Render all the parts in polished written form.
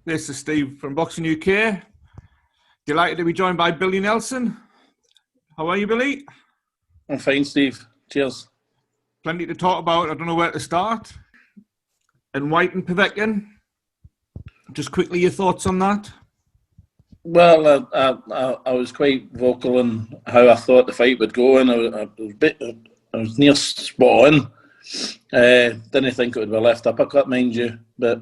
This is Steve from Boxing UK. Delighted to be joined by Billy Nelson. How are you, Billy? I'm fine, Steve. Cheers. Plenty to talk about. I don't know where to start. And Whyte and Povetkin. Just quickly, your thoughts on that? Well, I was quite vocal in how I thought the fight would go, and I was near spot on. Didn't think it would be a left uppercut, mind you, but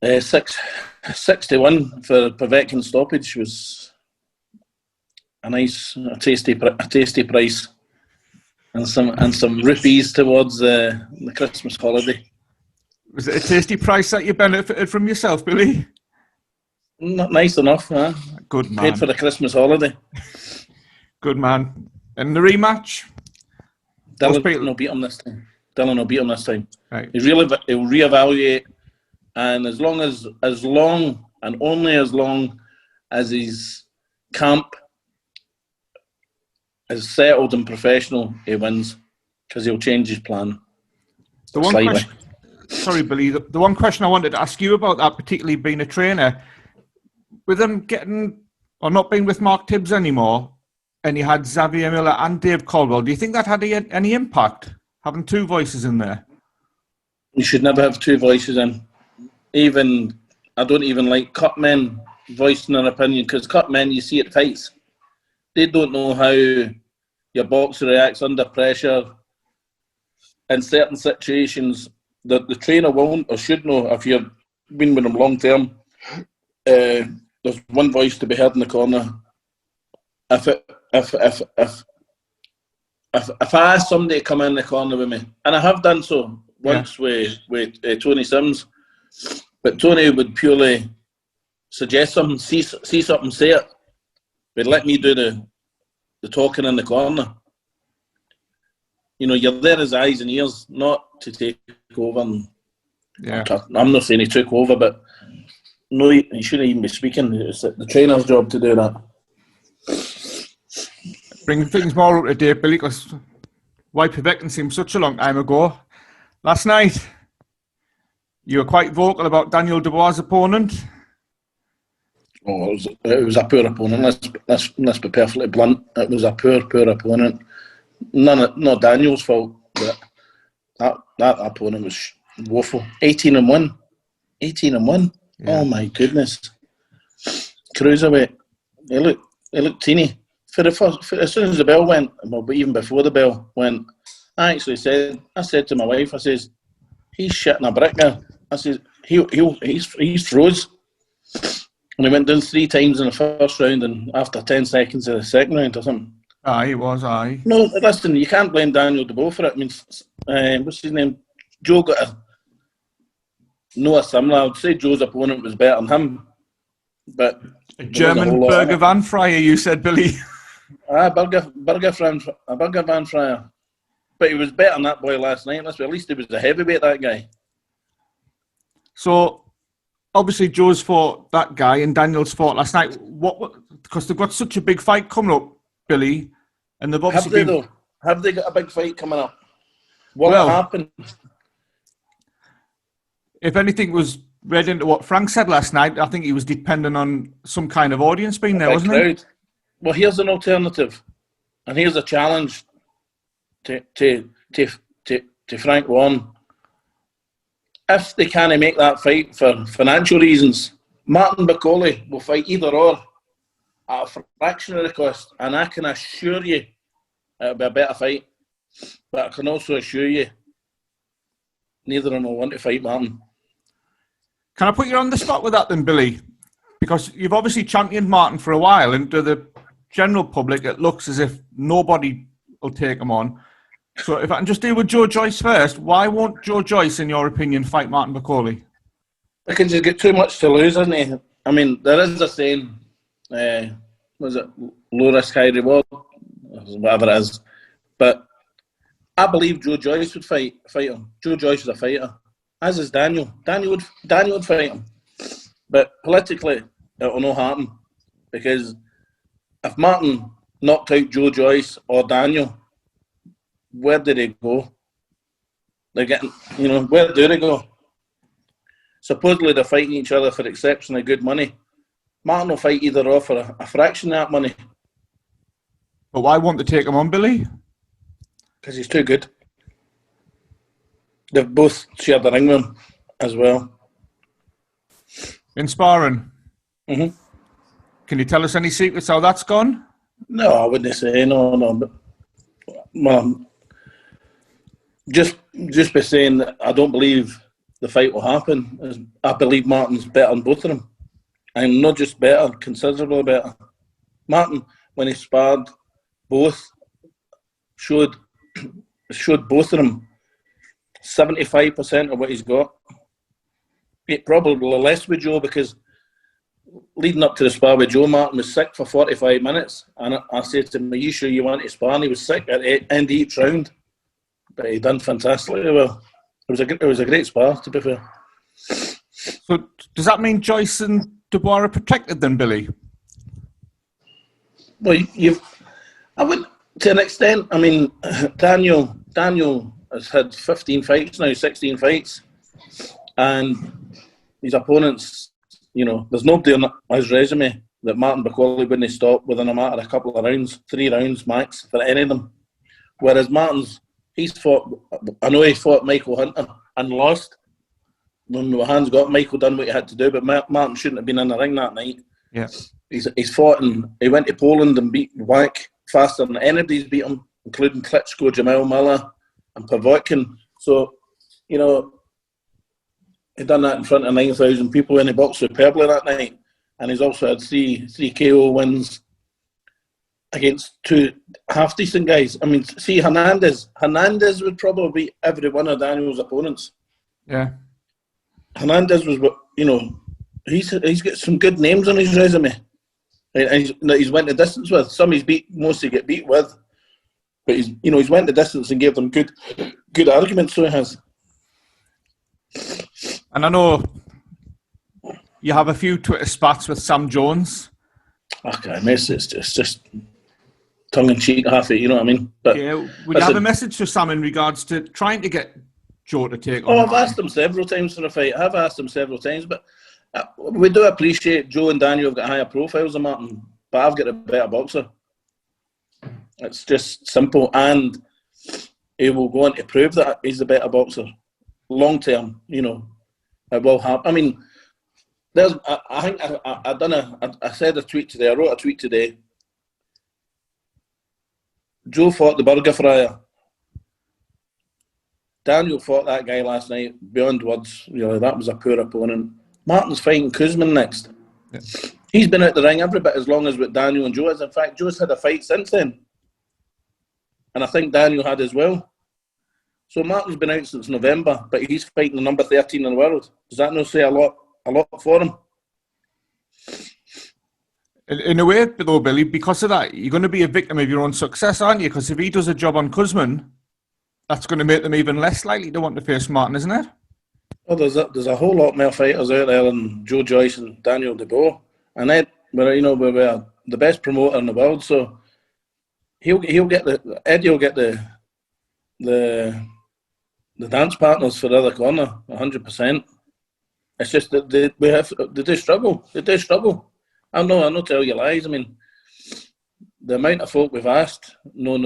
6-1 for Povetkin stoppage was a tasty price, and some rupees towards the Christmas holiday. Was it a tasty price that you benefited from yourself, Billy? Not nice enough, huh? Good man. Paid for the Christmas holiday. Good man. And the rematch? Dylan will beat him this time. Right. He'll reevaluate, and as long and only as long as his camp is settled and professional, he wins, because he'll change his plan. Sorry, Billy. The one question I wanted to ask you about that, particularly being a trainer, with them getting or not being with Mark Tibbs anymore, and you had Xavier Miller and Dave Caldwell, do you think that had any impact, having two voices in there? You should never have two voices in. I don't even like cut men voicing their opinion, because cut men, you see at fights, they don't know how your boxer reacts under pressure in certain situations that the trainer won't or should know if you've been with them long term. There's one voice to be heard in the corner. If I ask somebody to come in the corner with me, and I have done so once with Tony Sims, but Tony would purely suggest something, see something, say it, but let me do the talking in the corner. You know, you're there as eyes and ears, not to take over. And I'm not saying he took over, but no, he shouldn't even be speaking. It's the trainer's job to do that. Bringing things more up to date, Billy, because why Povetkin seemed such a long time ago. Last night, you were quite vocal about Daniel Dubois' opponent. Oh, it was a poor opponent. Let's be perfectly blunt. It was a poor opponent. Not Daniel's fault, but that opponent was woeful. 18-1. 18-1. Yeah. Oh my goodness. Cruiserweight. He looked teeny. As soon as the bell went, well, but even before the bell went, I said to my wife, I says, he's shitting a brick now. I says, he's froze. And he went down 3 times in the first round, and after 10 seconds of the second round or something. Aye, he was, aye. No, listen, you can't blame Daniel Dubois for it. I mean, what's his name? Joe got a similar. I would say Joe's opponent was better than him. But a German burger van fryer, you said, Billy. Burger van fryer. But he was better than that boy last night. At least he was a heavyweight, that guy. So, obviously, Joe's fought that guy and Daniel's fought last night. Because they've got such a big fight coming up, Billy, and they've obviously Have they got a big fight coming up? What happened? If anything was read into what Frank said last night, I think he was dependent on some kind of audience being there, wasn't he? Well, here's an alternative, and here's a challenge to Frank Warren. If they can't make that fight for financial reasons, Martin Bakole will fight either or at a fraction of the cost, and I can assure you it'll be a better fight. But I can also assure you neither of them will want to fight Martin. Can I put you on the spot with that then, Billy? Because you've obviously championed Martin for a while, and to the general public it looks as if nobody will take him on. So if I can just deal with Joe Joyce first, why won't Joe Joyce, in your opinion, fight Martin Bakole? Because he's got too much to lose, hasn't he? I mean, there is a saying, was it low risk, high reward? Whatever it is. But I believe Joe Joyce would fight him. Joe Joyce is a fighter, as is Daniel. Daniel would fight him. But politically, it will not happen. Because if Martin knocked out Joe Joyce or Daniel, where did he go? they're getting, where do they go? Supposedly they're fighting each other for exceptionally good money. Martin will fight either or for a fraction of that money. But why won't they take him on, Billy? Because he's too good. They've both shared the ring with him as well. In sparring? Mm-hmm. Can you tell us any secrets how that's gone? No, I wouldn't say no. But, well, just by saying that I don't believe the fight will happen, I believe Martin's better than both of them. And not just better, considerably better. Martin, when he sparred, both showed both of them 75% of what he's got. It probably less with Joe, because leading up to the spar with Joe, Martin was sick for 45 minutes. And I said to him, "Are you sure you want to spar?" And he was sick at the end of each round. But he done fantastically well. It was a great spar, to be fair. So does that mean Joyce and Dubois are protected then, Billy? Well, I would, to an extent. I mean, Daniel has had 15 fights now, 16 fights. And his opponents, there's nobody on his resume that Martin Bakole wouldn't stop within a matter of a couple of rounds, 3 rounds max for any of them. Whereas he's fought, I know he fought Michael Hunter and lost. When the hands got, Michael done what he had to do, but Martin shouldn't have been in the ring that night. Yeah. He's fought, and he went to Poland and beat Whyte faster than anybody's beat him, including Klitschko, Jamal Miller and Pavotkin. So, he done that in front of 9,000 people, and he boxed superbly that night. And he's also had three KO wins against 2 half-decent guys. I mean, see, Hernandez would probably beat every one of Daniel's opponents. Yeah. Hernandez was, he's got some good names on his resume. And he's went the distance with. Some he's beat, most he get beat with. But he's went the distance and gave them good arguments, so he has. And I know you have a few Twitter spats with Sam Jones. Okay, it's just tongue-in-cheek half it, you know what I mean? But yeah, would you have a message to Sam in regards to trying to get Joe to take on? Oh, I've asked him several times for a fight. But we do appreciate Joe and Daniel have got higher profiles than Martin, but I've got a better boxer. It's just simple, and he will go on to prove that he's the better boxer. Long term, it will happen. I mean, I think I said a tweet today. I wrote a tweet today. Joe fought the burger fryer. Daniel fought that guy last night. Beyond words, that was a poor opponent. Martin's fighting Kuzman next. Yeah. He's been out the ring every bit as long as what Daniel and Joe has. In fact, Joe's had a fight since then, and I think Daniel had as well. So Martin's been out since November, but he's fighting the number 13 in the world. Does that not say a lot for him? In a way, though, Billy, because of that, you're going to be a victim of your own success, aren't you? Because if he does a job on Kuzman, that's going to make them even less likely to want to face Martin, isn't it? Well, there's a whole lot more fighters out there than Joe Joyce and Daniel Dubois, and we're the best promoter in the world. So Eddie will get the dance partners for the other corner, 100%. It's just that they do struggle. They do struggle. I'm not tell you lies. I mean, the amount of folk we've asked, no. I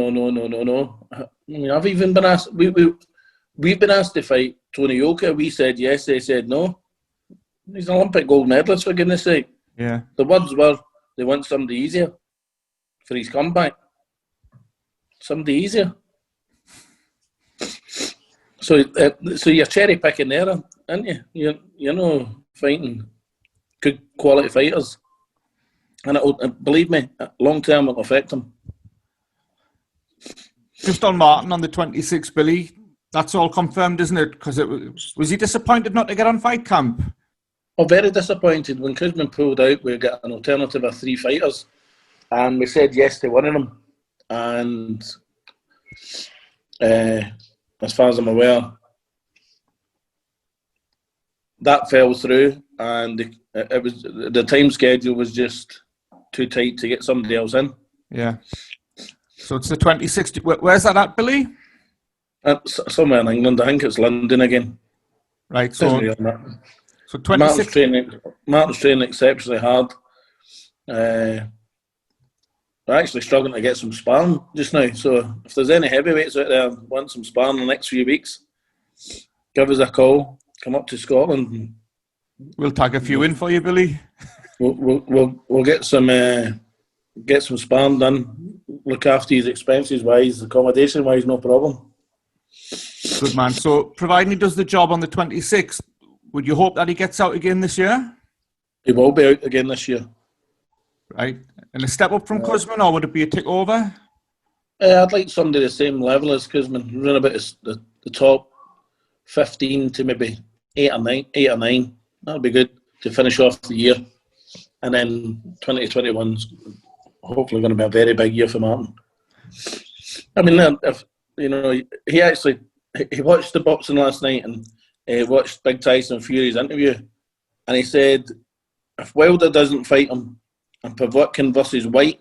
mean, I've even been asked. We've been asked to fight Tony Yoka. We said yes. They said no. He's an Olympic gold medalist, for goodness sake. Yeah. The words were they want somebody easier for his comeback. Somebody easier. So you're cherry picking there, aren't you? You're fighting good quality fighters, and believe me, long term it'll affect them. Just on Martin on the 26th, Billy, that's all confirmed, isn't it? Because was he disappointed not to get on Fight Camp? Oh, very disappointed. When Kuzman pulled out, we got an alternative of 3 fighters, and we said yes to one of them. And as far as I'm aware, that fell through, and it was the time schedule was just too tight to get somebody else in. Yeah. So it's the 26th. Where's that at, Billy? Somewhere in England. I think it's London again. Right. Doesn't So, really matter. so 26. Martin's training exceptionally hard. We're actually struggling to get some sparring just now. So if there's any heavyweights out there who want some sparring in the next few weeks, give us a call. Come up to Scotland. We'll tag a few in for you, Billy. We'll get some sparring done. Look after his expenses wise, accommodation wise, no problem. Good man. So, providing he does the job on the 26th, would you hope that he gets out again this year? He will be out again this year. Right. And a step up from Kuzman, or would it be a tick over? I'd like somebody the same level as Kuzman, around about the top 15 to maybe 8 or 9. That would be good to finish off the year. And then 2021's hopefully going to be a very big year for Martin. I mean, if he watched the boxing last night and watched Big Tyson Fury's interview, and he said if Wilder doesn't fight him and Povetkin versus Whyte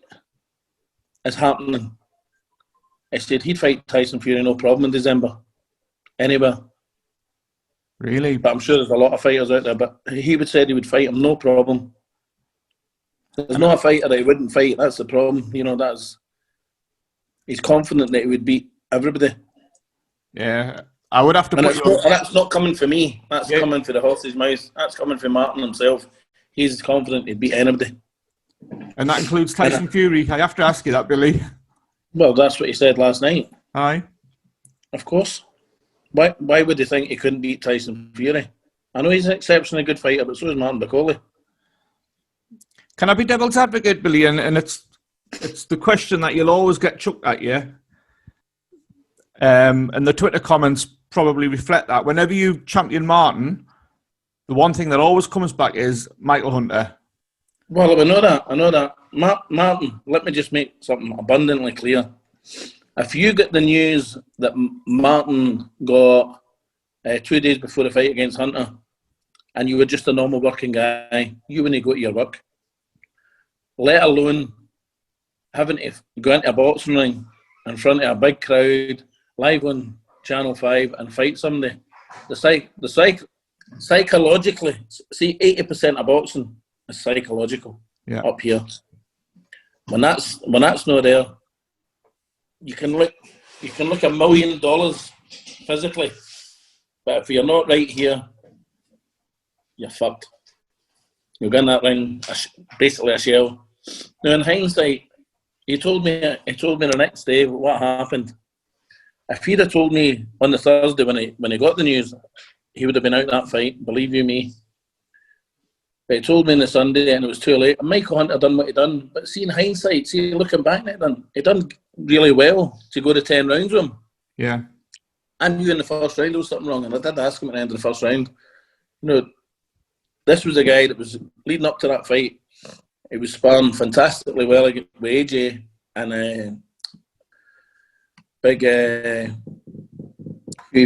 is happening, he said he'd fight Tyson Fury no problem in December, anywhere. Really? But I'm sure there's a lot of fighters out there, but he would say he would fight him no problem. There's not a fighter that he wouldn't fight. That's the problem. He's confident that he would beat everybody. Yeah, I would have to. And that's not coming for me. That's coming for the horse's mouth. That's coming for Martin himself. He's confident he'd beat anybody. And that includes Tyson Fury. I have to ask you that, Billy. Well, that's what he said last night. Aye. Of course. Why would he think he couldn't beat Tyson Fury? I know he's an exceptionally good fighter, but so is Martin Bakole. Can I be devil's advocate, Billy? And it's the question that you'll always get chucked at you. And the Twitter comments probably reflect that. Whenever you champion Martin, the one thing that always comes back is Michael Hunter. Well, I know that. Martin, let me just make something abundantly clear. If you get the news that Martin got 2 days before the fight against Hunter, and you were just a normal working guy, you wouldn't go to your work. Let alone having to go into a boxing ring in front of a big crowd, live on Channel 5 and fight somebody. Psychologically, see, 80% of boxing is psychological up here. When that's not there, you can look $1 million physically, but if you're not right here, you're fucked. You'll get in that ring, basically a shell. Now, in hindsight, he told me the next day what happened. If he'd have told me on the Thursday when he got the news, he would have been out that fight, believe you me. But he told me on the Sunday and it was too late. And Michael Hunter done what he done. But see, in hindsight, looking back at it, he done really well to go to 10 rounds with him. Yeah. I knew in the first round there was something wrong, and I did ask him at the end of the first round. This was a guy that was leading up to that fight. He was sparring fantastically well with AJ and big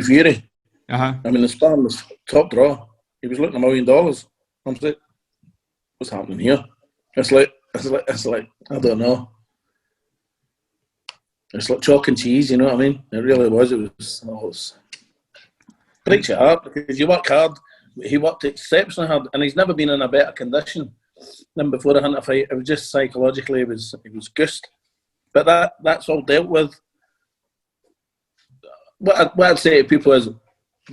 Fury. Uh-huh. I mean, the sparring was top draw. He was looking $1 million. I'm like, what's happening here? It's like I don't know. It's like chalk and cheese, you know what I mean? It really was. It was breaks your heart because you work hard. He worked exceptionally hard, and he's never been in a better condition than before the Hunter fight. It was just psychologically, it was gushed. But that's all dealt with. What I'd say to people is,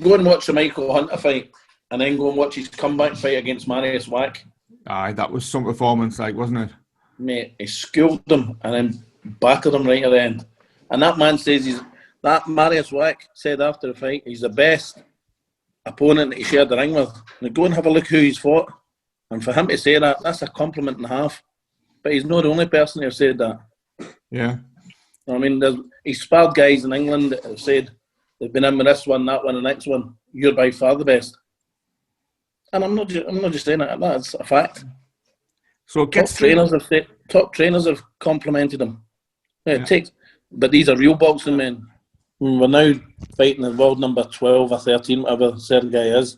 go and watch the Michael Hunter fight, and then go and watch his comeback fight against Marius Whyte. Aye, that was some performance, wasn't it? Mate, he schooled him and then battered him right at the end. And that man says that Marius Whyte said after the fight, he's the best opponent that he shared the ring with. Now go and have a look who he's fought. And for him to say that, that's a compliment and a half. But he's not the only person who said that. Yeah. I mean, he's sparred guys in England that have said they've been in with this one, that one, and the next one. You're by far the best. And I'm not just saying that. That's a fact. So top trainers have complimented him. But these are real boxing men. We're now fighting the world number 12 or 13, whatever a certain guy is.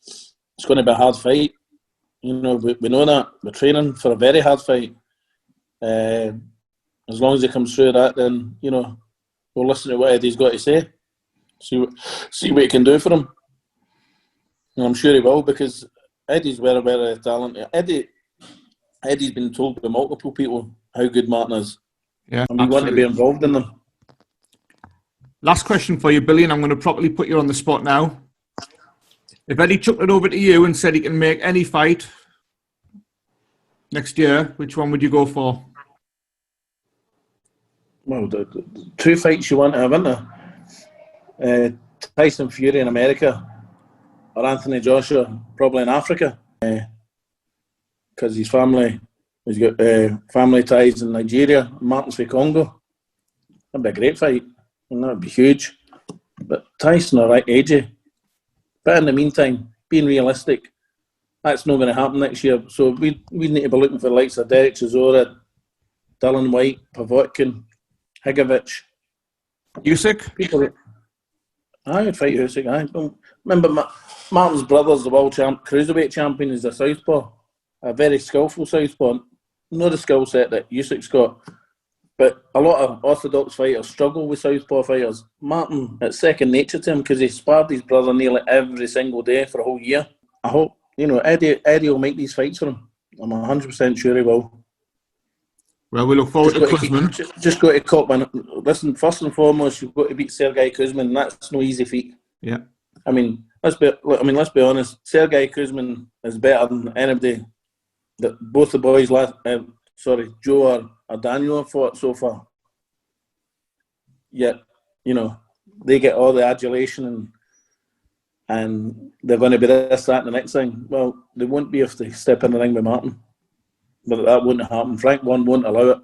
It's going to be a hard fight. We know that. We're training for a very hard fight. As long as he comes through that, then, we'll listen to what Eddie's got to say. See what he can do for him. And I'm sure he will, because Eddie's very talented. Eddie's been told by multiple people how good Martin is. Yeah, and we want to be involved in them. Last question for you, Billy, and I'm going to properly put you on the spot now. If Eddie chucked it over to you and said he can make any fight next year, which one would you go for? Well, the two fights you want to have, isn't there? Tyson Fury in America or Anthony Joshua probably in Africa, because he's got family ties in Nigeria. Martin's for Congo. That'd be a great fight, and that'd be huge. But Tyson, all right, AJ. But in the meantime, being realistic, that's not going to happen next year. So we need to be looking for the likes of Derek Chisora, Dillian Whyte, Pavotkin, Higovic. Usyk? I would fight Usyk. I remember Martin's brother's the world cruiserweight champion. Is a southpaw, a very skillful southpaw. Not the skill set that Usyk's got, but a lot of orthodox fighters struggle with southpaw fighters. Martin, it's second nature to him because he sparred his brother nearly every single day for a whole year. I hope Eddie will make these fights for him. I'm 100% sure he will. Well, we look forward to Kuzmin. Just got to cop, man. Listen, first and foremost, you've got to beat Sergey Kuzmin, and that's no easy feat. Yeah. I mean, let's be honest. Sergey Kuzmin is better than anybody that both the boys Joe or Daniel have fought so far. Yet, they get all the adulation and they're going to be this, that, and the next thing. Well, they won't be if they step in the ring with Martin. But that wouldn't happen. Frank One won't allow it.